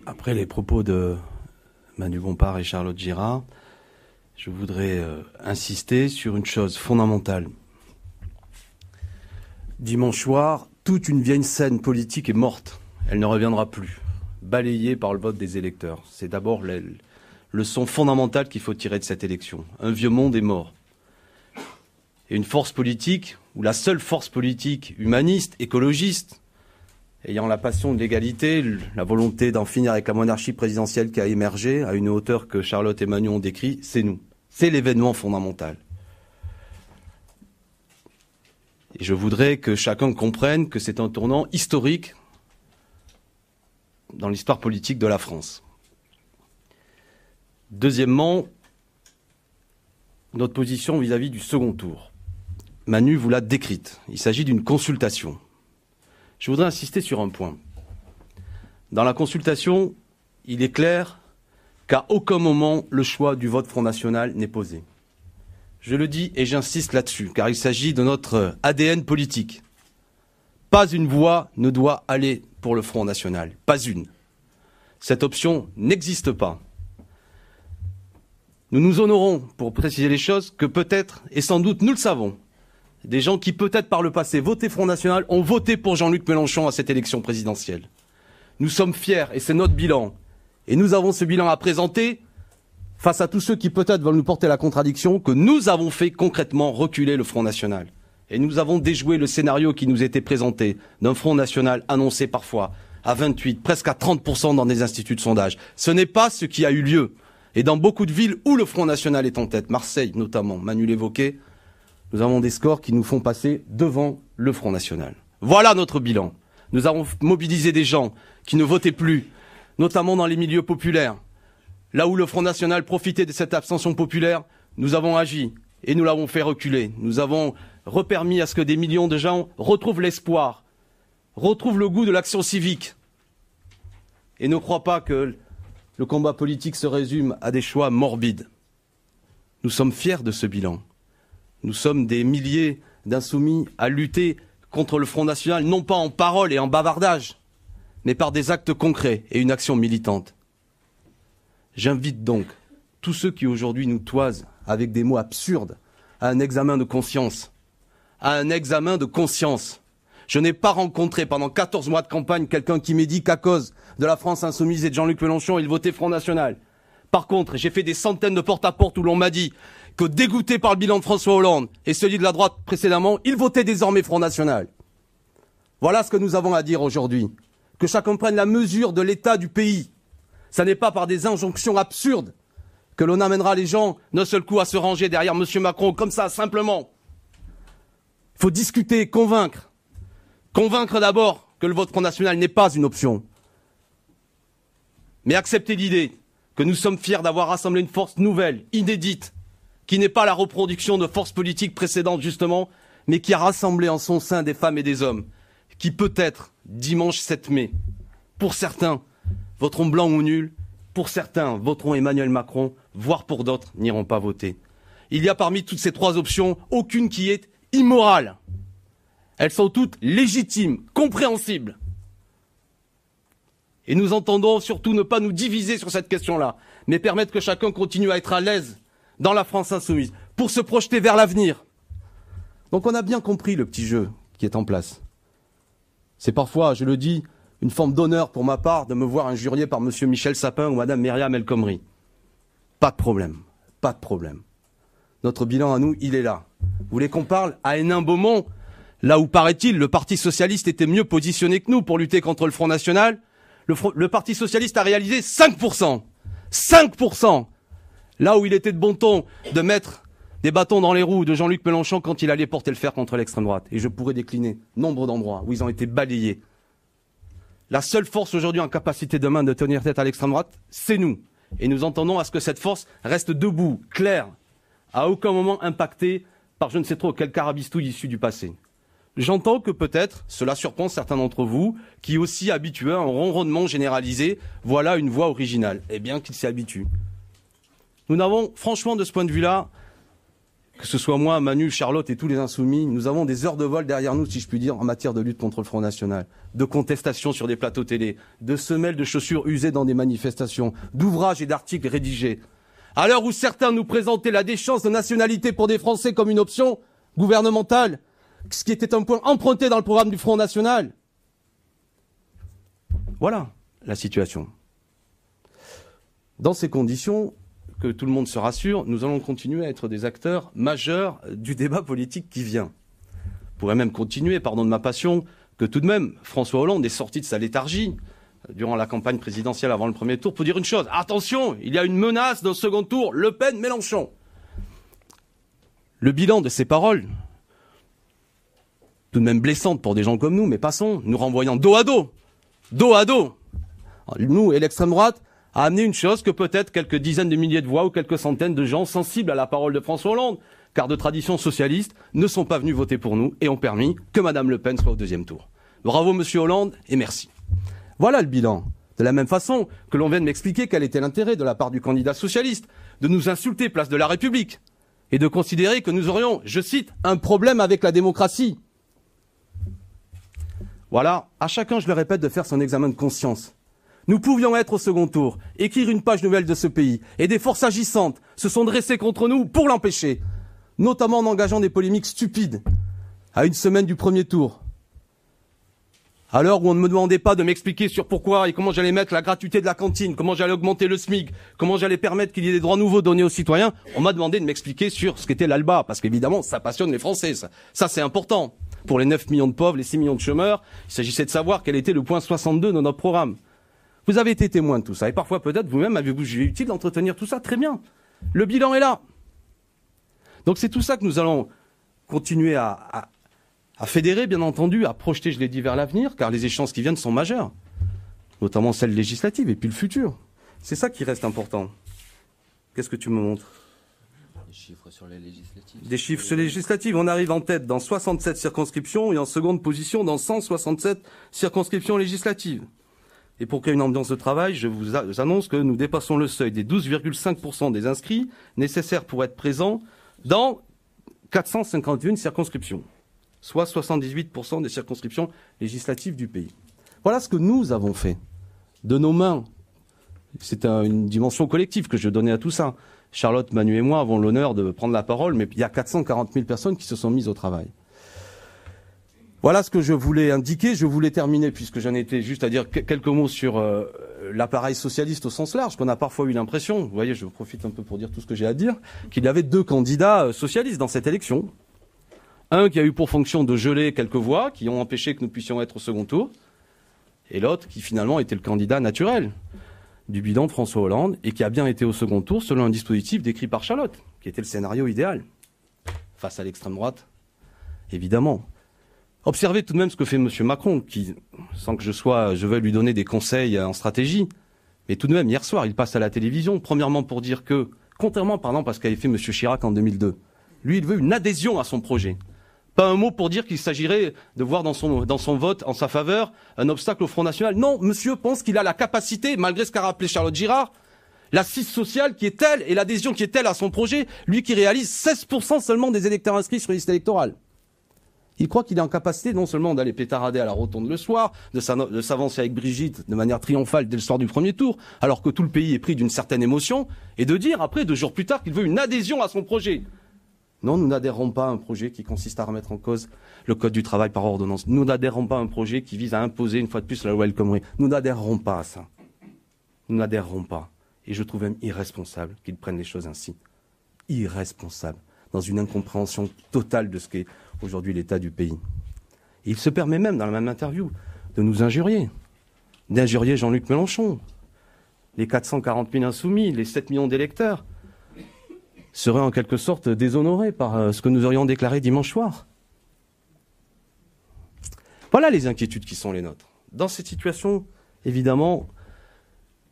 Après les propos de Manu Bompard et Charlotte Girard, je voudrais insister sur une chose fondamentale. Dimanche soir, toute une vieille scène politique est morte. Elle ne reviendra plus, balayée par le vote des électeurs. C'est d'abord la leçon fondamentale qu'il faut tirer de cette élection. Un vieux monde est mort. Et une force politique, ou la seule force politique humaniste, écologiste, ayant la passion de l'égalité, la volonté d'en finir avec la monarchie présidentielle qui a émergé à une hauteur que Charlotte et Manu ont décrit, c'est nous. C'est l'événement fondamental. Et je voudrais que chacun comprenne que c'est un tournant historique dans l'histoire politique de la France. Deuxièmement, notre position vis-à-vis du second tour. Manu vous l'a décrite. Il s'agit d'une consultation. Je voudrais insister sur un point. Dans la consultation, il est clair qu'à aucun moment le choix du vote Front National n'est posé. Je le dis et j'insiste là-dessus, car il s'agit de notre ADN politique. Pas une voix ne doit aller pour le Front National. Pas une. Cette option n'existe pas. Nous nous honorons, pour préciser les choses, que peut-être, et sans doute nous le savons, des gens qui peut-être par le passé votaient Front National ont voté pour Jean-Luc Mélenchon à cette élection présidentielle. Nous sommes fiers, et c'est notre bilan. Et nous avons ce bilan à présenter face à tous ceux qui peut-être veulent nous porter la contradiction, que nous avons fait concrètement reculer le Front National. Et nous avons déjoué le scénario qui nous était présenté d'un Front National annoncé parfois à 28, presque à 30% dans des instituts de sondage. Ce n'est pas ce qui a eu lieu. Et dans beaucoup de villes où le Front National est en tête, Marseille notamment, Manu l'évoquait, nous avons des scores qui nous font passer devant le Front National. Voilà notre bilan. Nous avons mobilisé des gens qui ne votaient plus, notamment dans les milieux populaires. Là où le Front National profitait de cette abstention populaire, nous avons agi et nous l'avons fait reculer. Nous avons repermis à ce que des millions de gens retrouvent l'espoir, retrouvent le goût de l'action civique et ne croient pas que le combat politique se résume à des choix morbides. Nous sommes fiers de ce bilan. Nous sommes des milliers d'insoumis à lutter contre le Front National, non pas en parole et en bavardage, mais par des actes concrets et une action militante. J'invite donc tous ceux qui aujourd'hui nous toisent avec des mots absurdes à un examen de conscience. À un examen de conscience. Je n'ai pas rencontré pendant 14 mois de campagne quelqu'un qui m'ait dit qu'à cause de la France insoumise et de Jean-Luc Mélenchon, il votait Front National. Par contre, j'ai fait des centaines de porte-à-porte où l'on m'a dit que dégoûté par le bilan de François Hollande et celui de la droite précédemment, il votait désormais Front National. Voilà ce que nous avons à dire aujourd'hui. Que chacun prenne la mesure de l'état du pays. Ça n'est pas par des injonctions absurdes que l'on amènera les gens d'un seul coup à se ranger derrière M. Macron, comme ça, simplement. Il faut discuter, convaincre. Convaincre d'abord que le vote Front National n'est pas une option. Mais accepter l'idée que nous sommes fiers d'avoir rassemblé une force nouvelle, inédite, qui n'est pas la reproduction de forces politiques précédentes, justement, mais qui a rassemblé en son sein des femmes et des hommes, qui peut-être, dimanche 7 mai, pour certains, voteront blanc ou nul, pour certains, voteront Emmanuel Macron, voire pour d'autres, n'iront pas voter. Il y a parmi toutes ces trois options, aucune qui est immorale. Elles sont toutes légitimes, compréhensibles. Et nous entendons surtout ne pas nous diviser sur cette question-là, mais permettre que chacun continue à être à l'aise dans la France insoumise, pour se projeter vers l'avenir. Donc on a bien compris le petit jeu qui est en place. C'est parfois, je le dis, une forme d'honneur pour ma part de me voir injurié par M. Michel Sapin ou Mme Myriam El Khomri. Pas de problème, pas de problème. Notre bilan à nous, il est là. Vous voulez qu'on parle à Hénin-Beaumont, là où, paraît-il, le Parti Socialiste était mieux positionné que nous pour lutter contre le Front National. Le Parti Socialiste a réalisé 5%. 5%. Là où il était de bon ton de mettre des bâtons dans les roues de Jean-Luc Mélenchon quand il allait porter le fer contre l'extrême droite. Et je pourrais décliner nombre d'endroits où ils ont été balayés. La seule force aujourd'hui en capacité demain de tenir tête à l'extrême droite, c'est nous. Et nous entendons à ce que cette force reste debout, claire, à aucun moment impactée par je ne sais trop quel carabistouille issu du passé. J'entends que peut-être, cela surprend certains d'entre vous, qui aussi habitués à un ronronnement généralisé, voilà une voix originale. Eh bien qu'ils s'y habituent. Nous n'avons, franchement, de ce point de vue-là, que ce soit moi, Manu, Charlotte et tous les insoumis, nous avons des heures de vol derrière nous, si je puis dire, en matière de lutte contre le Front National, de contestation sur des plateaux télé, de semelles de chaussures usées dans des manifestations, d'ouvrages et d'articles rédigés. À l'heure où certains nous présentaient la déchéance de nationalité pour des Français comme une option gouvernementale, ce qui était un point emprunté dans le programme du Front National. Voilà la situation. Dans ces conditions, que tout le monde se rassure, nous allons continuer à être des acteurs majeurs du débat politique qui vient. On pourrait même continuer, pardon de ma passion, que tout de même François Hollande est sorti de sa léthargie durant la campagne présidentielle avant le premier tour pour dire une chose. Attention, il y a une menace d'un second tour, Le Pen, Mélenchon. Le bilan de ces paroles, tout de même blessante pour des gens comme nous, mais passons, nous renvoyant dos à dos, nous et l'extrême droite, a amené une chose que peut-être quelques dizaines de milliers de voix ou quelques centaines de gens sensibles à la parole de François Hollande, car de tradition socialiste, ne sont pas venus voter pour nous et ont permis que Madame Le Pen soit au deuxième tour. Bravo Monsieur Hollande et merci. Voilà le bilan. De la même façon que l'on vient de m'expliquer quel était l'intérêt de la part du candidat socialiste de nous insulter place de la République et de considérer que nous aurions, je cite, un problème avec la démocratie. Voilà, à chacun, je le répète, de faire son examen de conscience. Nous pouvions être au second tour, écrire une page nouvelle de ce pays, et des forces agissantes se sont dressées contre nous pour l'empêcher, notamment en engageant des polémiques stupides, à une semaine du premier tour. À l'heure où on ne me demandait pas de m'expliquer sur pourquoi et comment j'allais mettre la gratuité de la cantine, comment j'allais augmenter le SMIC, comment j'allais permettre qu'il y ait des droits nouveaux donnés aux citoyens, on m'a demandé de m'expliquer sur ce qu'était l'ALBA, parce qu'évidemment, ça passionne les Français, ça c'est important. Pour les 9 millions de pauvres, les 6 millions de chômeurs, il s'agissait de savoir quel était le point 62 de notre programme. Vous avez été témoin de tout ça, et parfois peut-être vous-même avez-vous jugé utile d'entretenir tout ça, très bien. Le bilan est là. Donc c'est tout ça que nous allons continuer à fédérer, bien entendu, à projeter, je l'ai dit, vers l'avenir, car les échéances qui viennent sont majeures, notamment celles législatives, et puis le futur. C'est ça qui reste important. Qu'est-ce que tu me montres ? Des chiffres sur les législatives. Des chiffres sur les législatives. On arrive en tête dans 67 circonscriptions et en seconde position dans 167 circonscriptions législatives. Et pour qu'il y ait une ambiance de travail, je vous annonce que nous dépassons le seuil des 12,5% des inscrits nécessaires pour être présents dans 451 circonscriptions, soit 78% des circonscriptions législatives du pays. Voilà ce que nous avons fait de nos mains. C'est une dimension collective que je donnais à tout ça. Charlotte, Manu et moi avons l'honneur de prendre la parole, mais il y a 440 000 personnes qui se sont mises au travail. Voilà ce que je voulais indiquer. Je voulais terminer, puisque j'en étais juste à dire quelques mots sur l'appareil socialiste au sens large, qu'on a parfois eu l'impression, vous voyez, je profite un peu pour dire tout ce que j'ai à dire, qu'il y avait deux candidats socialistes dans cette élection. Un qui a eu pour fonction de geler quelques voix, qui ont empêché que nous puissions être au second tour, et l'autre qui finalement était le candidat naturel du bilan de François Hollande, et qui a bien été au second tour selon un dispositif décrit par Charlotte, qui était le scénario idéal, face à l'extrême droite, évidemment. Observez tout de même ce que fait M. Macron, qui, sans que je veuille lui donner des conseils en stratégie, mais tout de même, hier soir, il passe à la télévision, premièrement pour dire que, contrairement par exemple à ce qu'avait fait M. Chirac en 2002, lui, il veut une adhésion à son projet. Pas un mot pour dire qu'il s'agirait de voir dans son vote, en sa faveur, un obstacle au Front National. Non, monsieur pense qu'il a la capacité, malgré ce qu'a rappelé Charlotte Girard, l'assise sociale qui est telle et l'adhésion qui est telle à son projet, lui qui réalise 16% seulement des électeurs inscrits sur les listes électorales. Il croit qu'il est en capacité non seulement d'aller pétarader à la rotonde le soir, de s'avancer avec Brigitte de manière triomphale dès le soir du premier tour, alors que tout le pays est pris d'une certaine émotion, et de dire après, 2 jours plus tard, qu'il veut une adhésion à son projet. Non, nous n'adhérons pas à un projet qui consiste à remettre en cause le code du travail par ordonnance. Nous n'adhérons pas à un projet qui vise à imposer une fois de plus la loi El Khomri. Nous n'adhérerons pas à ça. Nous n'adhérerons pas. Et je trouve même irresponsable qu'ils prennent les choses ainsi. Irresponsable. Dans une incompréhension totale de ce qu'est aujourd'hui l'état du pays. Et il se permet même, dans la même interview, de nous injurier. D'injurier Jean-Luc Mélenchon. Les 440 000 insoumis, les 7 millions d'électeurs seraient en quelque sorte déshonorés par ce que nous aurions déclaré dimanche soir. Voilà les inquiétudes qui sont les nôtres. Dans cette situation, évidemment,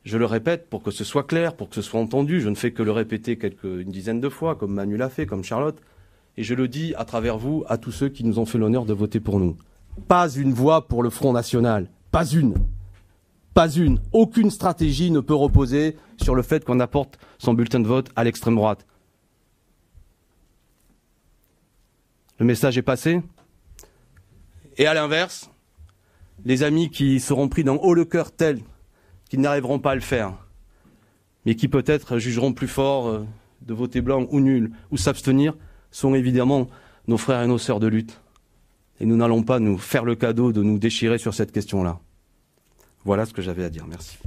je le répète pour que ce soit clair, pour que ce soit entendu, je ne fais que le répéter une dizaine de fois, comme Manu l'a fait, comme Charlotte, et je le dis à travers vous, à tous ceux qui nous ont fait l'honneur de voter pour nous. Pas une voix pour le Front National, pas une. Pas une. Aucune stratégie ne peut reposer sur le fait qu'on apporte son bulletin de vote à l'extrême droite. Le message est passé. Et à l'inverse, les amis qui seront pris d'un haut le cœur tel qu'ils n'arriveront pas à le faire, mais qui peut-être jugeront plus fort de voter blanc ou nul ou s'abstenir, sont évidemment nos frères et nos sœurs de lutte. Et nous n'allons pas nous faire le cadeau de nous déchirer sur cette question-là. Voilà ce que j'avais à dire. Merci.